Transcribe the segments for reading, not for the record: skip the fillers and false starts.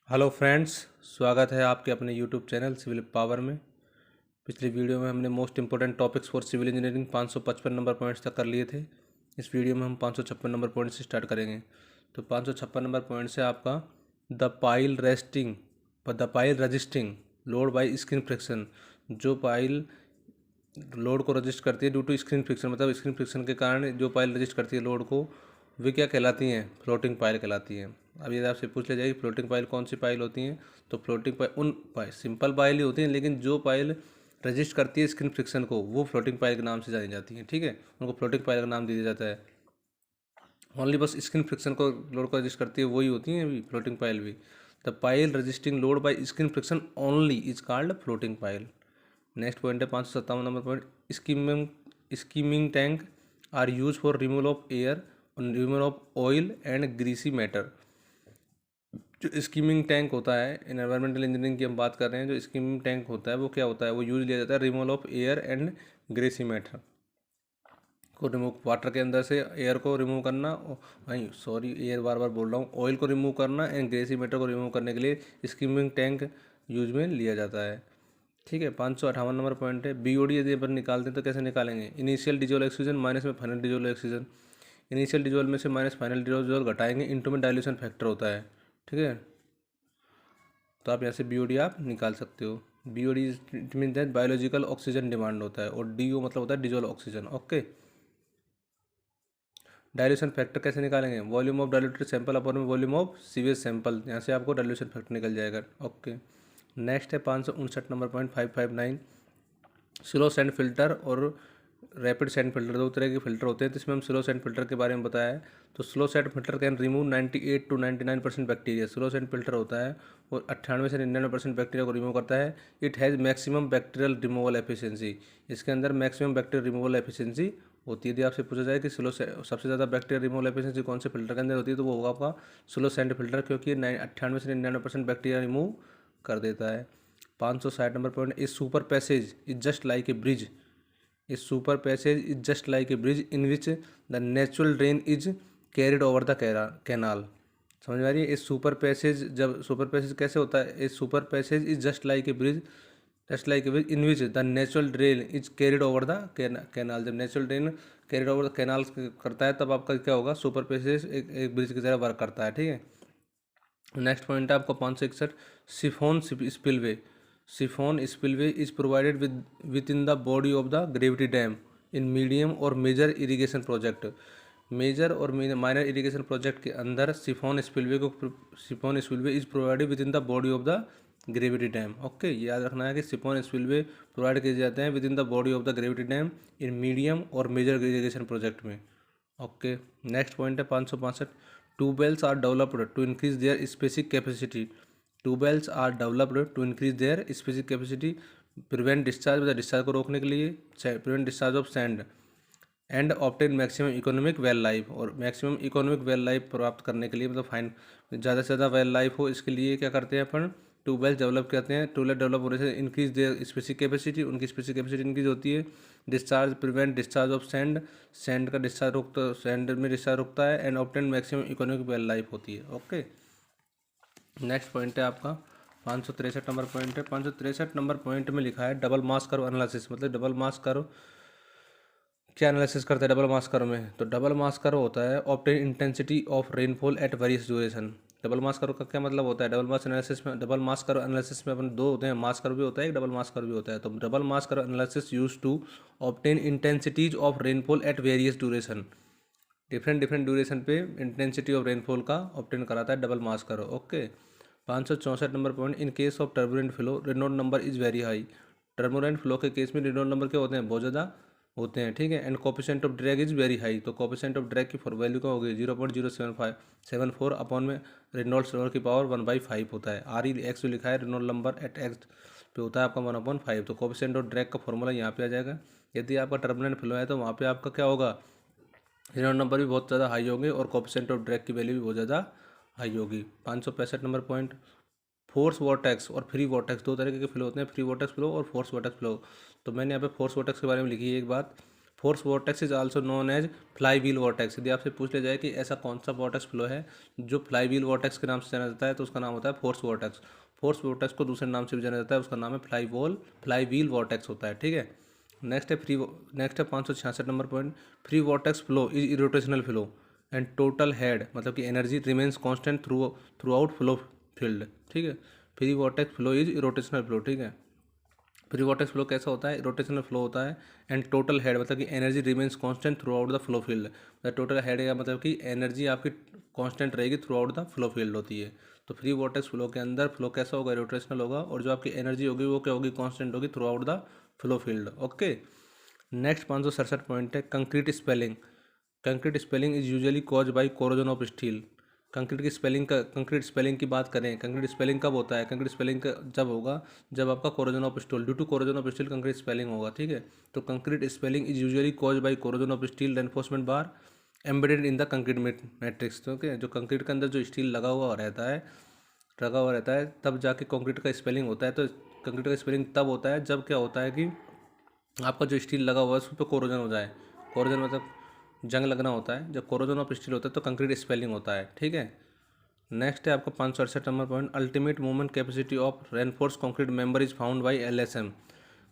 Hello friends, स्वागत है आपके अपने यूट्यूब चैनल सिविल पावर में। पिछली वीडियो में हमने most important topics for civil engineering 555 number points तक कर लिए थे। इस वीडियो में हम 556 नंबर पॉइंट से स्टार्ट करेंगे। तो 556 नंबर पॉइंट से आपका the pile resisting load by skin friction. जो पाइल लोड को रजिस्ट करती है ड्यू टू स्क्रीन फ्रिक्शन, मतलब स्क्रीन फ्रिक्शन के कारण जो पाइल रजिस्ट करती है लोड को, वे क्या कहलाती हैं? फ्लोटिंग पाइल कहलाती हैं। अब यदि आपसे पूछ लिया जाए कि फ्लोटिंग पाइल कौन सी पाइल होती हैं, तो फ्लोटिंग पाइल सिंपल पाइल ही होती हैं, लेकिन जो पाइल रजिस्ट करती है स्क्रीन फ्रिक्शन को वो फ्लोटिंग पाइल के नाम से जानी जाती हैं। ठीक है, उनको फ्लोटिंग पाइल का नाम दिया जाता है। ओनली बस स्क्रीन फ्रिक्शन को लोड को रजिस्ट करती है वही होती है फ्लोटिंग पाइल भी। The pile resisting load by skin friction only is called floating pile. Next point है 557 number point. Skimming tank are use for removal of air, removal of oil and greasy matter. जो skimming tank होता है, इन environmental engineering की हम बात कर रहे हैं, जो स्कीमिंग टैंक होता है वो क्या होता है? वो यूज लिया जाता है removal of air and greasy matter को रिमूव, वाटर के अंदर से एयर को रिमूव करना, नहीं सॉरी एयर बार बार बोल रहा हूँ, ऑयल को रिमूव करना एंड ग्रेसी मैटर को रिमूव करने के लिए स्कीमिंग टैंक यूज में लिया जाता है। ठीक है, 558 नंबर पॉइंट है। बीओडी यदि अपन निकालते हैं तो कैसे निकालेंगे? इनिशियल डिजोल ऑक्सीजन माइनस में final dissolve oxygen. Initial dissolve में से माइनस फाइनल डिजोल घटाएंगे, इनटू में डाइल्यूशन फैक्टर होता है। ठीक है, तो आप यहाँ से बीओडी आप निकाल सकते हो। BOD it mean that biological oxygen demand होता है, और डीओ मतलब होता है dissolve oxygen. Okay, dilution factor कैसे निकालेंगे? Volume of diluted sample upon में वॉल्यूम ऑफ सीवेज सैंपल, यहाँ से आपको डाइल्यूशन फैक्टर निकल जाएगा। ओके, नेक्स्ट है 559 number point 559। Slow sand filter और रैपिड सैंड फिल्टर, दो तरह के फिल्टर होते हैं, तो इसमें हम स्लो सैंड फिल्टर के बारे में बताया है। तो slow sand filter can remove 98 to 99% bacteria. Slow sand filter होता है वो 98 से 99% बैक्टीरिया को रिमूव करता है। It has maximum bacterial removal efficiency. इसके अंदर मैक्सिमम बैक्टीरियल रिमूवल एफिशिएंसी होती है। यदि आपसे पूछा जाए कि सबसे ज़्यादा बैक्टीरियल रिमूवल एफिशिएंसी कौन से फिल्टर के अंदर होती है, तो वो होगा आपका स्लो सैंड फिल्टर, क्योंकि ये 98 से 99% बैक्टीरिया रिमूव कर देता है। 560 number point. A super passage is just like a bridge. A super passage is just like a bridge in which the natural drain is carried over the canal. समझ में आ रही है? ए सुपर पैसेज, जब super passage कैसे होता है? A super passage is just like a bridge, just like a bridge in which the natural drain is carried over the canal. जब natural drain carried over the canal करता है तब आपका क्या होगा? सुपर पैसेज एक ब्रिज की तरह वर्क करता है। ठीक है, नेक्स्ट पॉइंट है आपका 561। Chiffon spillway. Chiffon spillway is provided with in the body of the gravity dam in medium और मेजर इरिगेशन प्रोजेक्ट। मेजर और माइनर इरिगेशन प्रोजेक्ट के अंदर chiffon spillway is provided with in the body of the gravity dam. Okay, याद रखना है कि chiffon spillway provide किए जाते हैं within the body of the gravity dam in medium और मेजर इरिगेशन प्रोजेक्ट में। ओके, नेक्स्ट पॉइंट है 562। Tube wells are developed to increase their specific capacity. Tube wells are developed to increase their specific capacity, prevent discharge, discharge को रोकने के लिए, prevent discharge of sand, and obtain maximum economic well life. और maximum economic well life प्राप्त करने के लिए, मतलब फाइन ज़्यादा से ज़्यादा वेल लाइफ हो, इसके लिए क्या करते हैं अपन? ट्यूबवेल डेवलप करते हैं। ट्यूबवेल डेवलप होने से इंक्रीज देयर स्पेसिफिक कैपेसिटी, उनकी स्पेसिफिक कैपेसिटी इंक्रीज होती है। Discharge, prevent discharge of sand, sand का डिस्चार्ज रोकता, सैंड में डिस्चार्ज रुकता है, and obtain maximum economic well life होती है। ओके, नेक्स्ट पॉइंट है आपका 563 नंबर पॉइंट है। 563 नंबर पॉइंट में लिखा है डबल मास कर्व एनालिसिस। मतलब डबल मास कर्व क्या एनालिसिस करता है डबल मास कर्व में? तो डबल मास कर्व होता है obtain intensity of rainfall at various duration. Double mass curve का क्या मतलब होता है? डबल मास कर्व एनालिसिस में अपन दो होते हैं, मास कर्व भी होता है, एक डबल मास कर्व भी होता है। तो double mass curve analysis use to obtain intensities of rainfall at various duration. Different different duration पे इंटेंसिटी ऑफ रेनफॉल का ऑब्टेन कराता है double mass curve. Okay, 564 number point. In case of turbulent flow Reynold number is very high. Turbulent flow के case में Reynold number क्या होते हैं? बहुत ज़्यादा होते हैं। ठीक है, and coefficient of drag is very high. तो कोफिशिएंट ऑफ ड्रैग की वैल्यू क्या होगी? 0.07574 अपॉन में रेनॉल्ड्स नंबर की पावर 1/5 होता है। आर ई एक्स जो लिखा है रेनॉल्ड नंबर एट एक्स पे होता है आपका 1/5। तो कोफिशिएंट ऑफ ड्रैग का फॉर्मूला यहाँ पे आ जाएगा। यदि आपका टर्बुलेंट फ्लो है तो वहाँ पे आपका क्या होगा? रेनॉल्ड नंबर भी बहुत ज़्यादा हाई होंगे और कोफिशिएंट ऑफ ड्रैग की वैल्यू भी बहुत ज़्यादा हाई होगी। 565 नंबर पॉइंट। फोर्स वॉर्टेक्स और फ्री वॉर्टेक्स, दो तरीके के फ्लो होते हैं, फ्री वॉर्टेक्स फ्लो और फोर्स वॉर्टेक्स फ्लो। तो मैंने यहाँ पे फोर्स वॉर्टेक्स के बारे में लिखी है एक बात। Force vortex is also known as flywheel vortex. यदि आपसे पूछ लिया जाए कि ऐसा कौन सा वॉर्टेक्स फ्लो है जो फ्लाई व्हील वॉर्टेक्स के नाम से जाना जाता है, तो उसका नाम होता है फोर्स वॉर्टेक्स। फोर्स वॉर्टेक्स को दूसरे नाम से भी जाना जाता है, उसका नाम है फ्लाई व्हील वॉर्टेक्स होता है, ठीक है। नेक्स्ट है 566 number point, free vortex flow is irrotational flow and total head मतलब कि energy remains constant through out flow field, ठीक है। Free vortex flow is irrotational flow, ठीक है। फ्री वॉर्टेक्स फ्लो कैसा होता है, रोटेशनल फ्लो होता है। एंड टोटल हेड मतलब कि energy remains constant through out the flow field, मतलब टोटल हेड का मतलब कि एनर्जी आपकी कांस्टेंट रहेगी through out the flow field होती है। तो फ्री वॉर्टेक्स फ्लो के अंदर फ्लो कैसा होगा, रोटेशनल होगा, और जो आपकी एनर्जी होगी वो क्या होगी, कांस्टेंट होगी throughout the flow field, okay. Next 567 point है concrete spalling. Concrete spalling is usually cause by corrosion of steel. Concrete spalling की बात करें, कंक्रीट स्पेलिंग कब होता है, कंक्रीट स्पेलिंग जब होगा जब आपका corrosion of steel, due to corrosion of steel concrete spalling होगा, ठीक है। तो concrete spalling is usually cause by corrosion of steel reinforcement bar embedded in the concrete matrix, okay. जो कंक्रीट के अंदर जो स्टील लगा हुआ रहता है तब जाके कंक्रीट का स्पेलिंग होता है। तो कंक्रीट का स्पेलिंग तब होता है जब क्या होता है कि आपका जो स्टील लगा हुआ है उस पर कोरोजन हो जाए। कोरोजन मतलब जंग लगना होता है। जब कोरोजन ऑफ स्टील होता है तो कंक्रीट स्पेलिंग होता है, ठीक है। नेक्स्ट है आपका 568 number point, ultimate movement capacity of reinforce concrete member is found by LSM।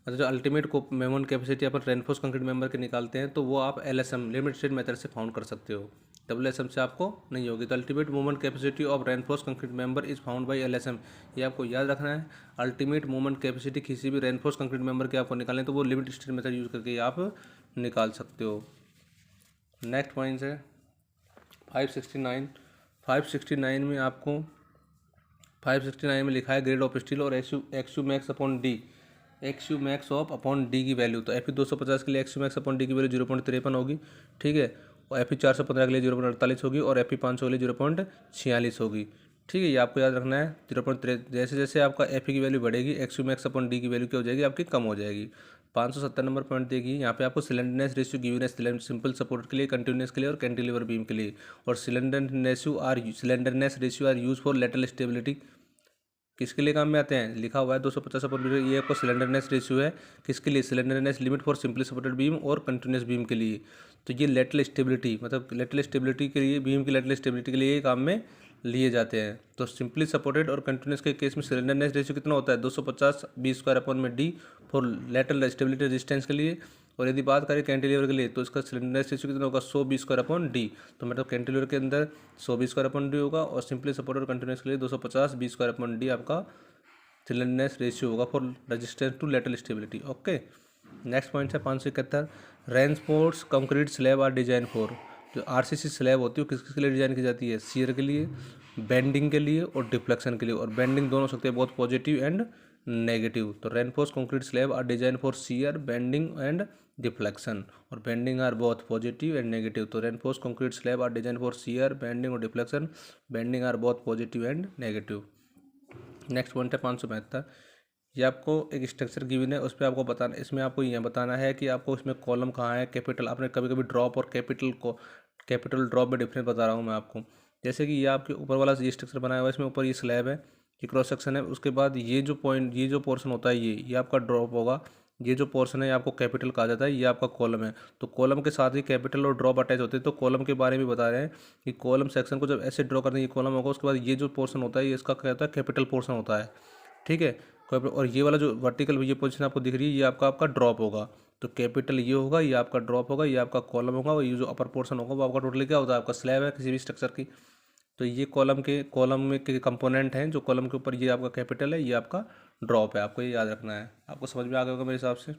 मतलब जो अल्टीमेट को मूवमेंट कैपेसिटी अपन रेनफोर्स कंक्रीट मेंबर के निकालते हैं तो वो आप LSM लिमिट स्टेट मेथड से फाउंड कर सकते हो, WSM से आपको नहीं होगी। तो ultimate movement capacity of reinforce concrete member is found by LSM, ये आपको याद रखना है। अल्टीमेट मूवमेंट कैपेसिटी किसी भी रेनफोर्स कंक्रीट मेंबर के आपको निकालने तो वो लिमिट स्टेट मेथड यूज करके आप निकाल सकते हो। नेक्स्ट पॉइंट है 569 में आपको 569 में लिखा है ग्रेड ऑफ स्टील और X U max upon D, X U max of upon D की वैल्यू। तो Fe 250 के लिए एक्सयू मैक्स अपॉन डी की वैल्यू 0.53 होगी, ठीक है। और Fe 415 के लिए 0.48 होगी और Fe 500 के लिए 0.46 होगी, ठीक है। ये आपको याद रखना है 0.3। जैसे जैसे आपका Fe की वैल्यू बढ़ेगी एक्सयू मैक्स अपॉन डी की वैल्यू क्या हो जाएगी, आपकी कम हो जाएगी। 570 नंबर पॉइंट देखिए, यहाँ पे आपको सिलेंडरनेस रेशियो गिवन है सिंपल सपोर्ट के लिए, कंटिन्यूस के लिए और कैंटिलीवर बीम के लिए। और slenderness ratio are use for lateral stability, किसके लिए काम में आते हैं, लिखा हुआ है 250 अपॉन मीटर। ये आपको सिलेंडरनेस रेशियो है, किसके लिए, slenderness limit for simply supported beam और कंटिन्यूस बीम के लिए। तो ये लेटरल स्टेबिलिटी मतलब लेटरल स्टेबिलिटी के लिए, बीम की लेटरल स्टेबिलिटी के लिए ये काम में लिए जाते हैं। तो सिंपली सपोर्टेड और कंटिन्यूस के केस में सिलेंडरनेस रेशियो कितना होता है, 250 B² अपॉन में D for lateral stability resistance के लिए। और यदि बात करें कैंटिलीवर के लिए तो इसका सिलेंडरनेस रेशियो कितना होगा, 100 B² अपॉन डी। तो मतलब कैंटिलीवर के अंदर 100 B² अपॉन डी होगा और सिंपली सपोर्ट और कंटिन्यूस के लिए 250 B² अपॉन डी आपका सिलेंडरनेस रेशियो होगा for resistance to lateral stability, okay. Next point है 571, reinforce concrete slab are design for. जो RCC स्लैब होती है वो किस किस के लिए डिजाइन की जाती है, शियर के लिए, बेंडिंग के लिए और डिफ्लेक्शन के लिए। और बेंडिंग दोनों हो सकते हैं, बहुत पॉजिटिव एंड नेगेटिव। तो reinforce concrete slab are design for shear, bending and deflection. और bending are both positive and negative. तो reinforce concrete slab are design for shear, bending और deflection. Bending are both positive and negative. Next point है 572, ये आपको एक structure given है, उस पर आपको बताना, इसमें आपको यह बताना है कि आपको इसमें कॉलम कहाँ है, कैपिटल। आपने कभी कभी ड्रॉप और कैपिटल ड्रॉप में डिफरेंस बता रहा हूँ मैं आपको। जैसे कि ये आपके ऊपर वाला ये स्ट्रक्चर बनाया हुआ है, इसमें ऊपर ये स्लैब है, ये क्रॉस सेक्शन है, उसके बाद ये जो पोर्शन होता है ये आपका ड्रॉप होगा। ये जो पोर्शन है ये आपको कैपिटल कहा जाता है, ये आपका कॉलम है। तो कॉलम के साथ ही कैपिटल और ड्रॉप अटैच होते हैं। तो कॉलम के बारे में बता रहे हैं कि कॉलम सेक्शन को जब ऐसे ड्रॉ करते हैं, ये कॉलम होगा, उसके बाद ये जो पोर्शन होता है ये इसका क्या होता है, कैपिटल पोर्शन होता है, ठीक है। और ये वाला जो वर्टिकल ये पोजीशन आपको दिख रही है ये आपका ड्रॉप होगा। तो कैपिटल ये होगा, ये आपका ड्रॉप होगा, ये आपका कॉलम होगा, और ये जो अपर पोर्शन होगा वो आपका टोटली क्या होता है, आपका स्लैब है किसी भी स्ट्रक्चर की। तो ये कॉलम में के कंपोनेंट हैं, जो कॉलम के ऊपर ये आपका कैपिटल है, ये आपका ड्रॉप है। आपको ये याद रखना है, आपको समझ में आ गया होगा मेरे हिसाब से।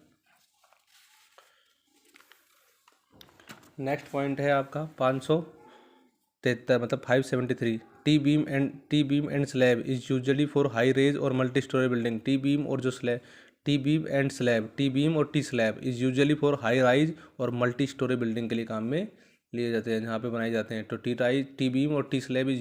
नेक्स्ट पॉइंट है आपका 573 मतलब 573, T beam and slab is usually for high rise और multi storey building. T beam और टी बीम और T slab is usually for high rise और मल्टी स्टोरी बिल्डिंग के लिए काम में लिए जाते हैं, जहाँ पे बनाए जाते हैं। तो टी बीम और टी स्लैब इज